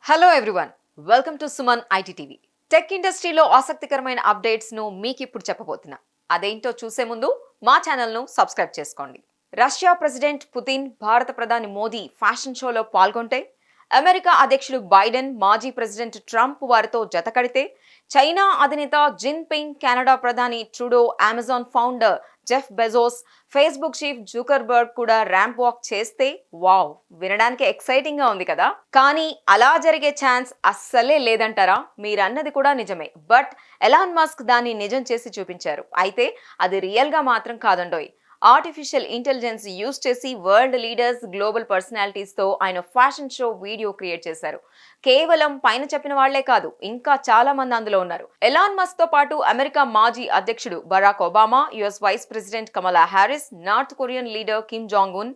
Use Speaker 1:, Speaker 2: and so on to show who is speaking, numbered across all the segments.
Speaker 1: Hello everyone, welcome to Suman IT TV. Tech ఇండస్ట్రీలో ఆసక్తికరమైన updates ను మీకు ఇప్పుడు చెప్పబోతున్నా. అదేంటో చూసే ముందు మా ఛానల్ ను సబ్స్క్రైబ్ చేసుకోండి. రష్యా ప్రెసిడెంట్ పుతిన్, భారత ప్రధాని మోదీ ఫ్యాషన్ షోలో పాల్గొంటే, అమెరికా అధ్యక్షుడు బైడెన్, మాజీ ప్రెసిడెంట్ ట్రంప్ వారితో జతకడితే, చైనా అధినేత జిన్ పింగ్, కెనడా ప్రధాని Trudeau, Amazon founder Jeff Bezos, Facebook chief Zuckerberg కూడా ర్యాంప్ వాక్ చేస్తే, వావ్, వినడానికి ఎక్సైటింగ్ గా ఉంది కదా. కానీ అలా జరిగే ఛాన్స్ అస్సలే లేదంటారా? మీరన్నది కూడా నిజమే. బట్ ఎలాన్ మస్క్ దాన్ని నిజం చేసి చూపించారు. అయితే అది రియల్ గా మాత్రం కాదండోయ్. ఆర్టిఫిషియల్ ఇంటెలిజెన్స్ యూజ్ చేసి వరల్డ్ లీడర్స్, గ్లోబల్ పర్సనాలిటీస్ తో ఆయన ఫ్యాషన్ షో వీడియో క్రియేట్ చేశారు. కేవలం పైన చెప్పిన వాళ్లే కాదు, ఇంకా చాలా మంది అందులో ఉన్నారు. ఎలాన్ మస్క్ తో పాటు అమెరికా మాజీ అధ్యక్షుడు Barack Obama, US vice president Kamala Harris, north Korean leader Kim Jong Un,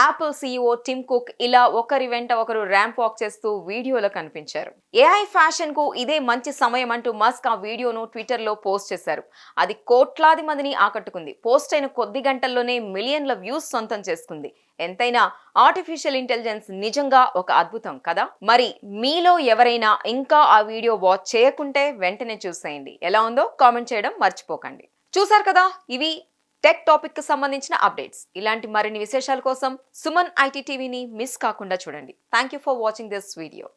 Speaker 1: Apple CEO Tim Cook ఇలా ఒకరి వెంట ఒకరు ర్యాంప్ వాక్ చేస్తూ వీడియోలో కనిపించారు. ఏఐ ఫ్యాషన్ కు ఇదే మంచి సమయం అంటూ మస్క్ ఆ వీడియోను ట్విట్టర్ లో పోస్ట్ చేశారు. అది కోట్లాది మందిని ఆకట్టుకుంది. పోస్ట్ అయిన కొద్ది గంటల్లోనే మిలియన్ల వ్యూస్ సొంతం చేసుకుంది. ఎంతైనా ఆర్టిఫిషియల్ ఇంటెలిజెన్స్ నిజంగా ఒక అద్భుతం కదా. మరి మీలో ఎవరైనా ఇంకా ఆ వీడియో వాచ్ చేయకుంటే వెంటనే చూసేయండి. ఎలా ఉందో కామెంట్ చేయడం మర్చిపోకండి. చూసారు కదా, ఇవి టెక్ టాపిక్ కి సంబంధించిన అప్డేట్స్. ఇలాంటి మరిన్ని విశేషాల కోసం సుమన్ ఐటీ టీవీని మిస్ కాకుండా చూడండి. Thank you for watching this video.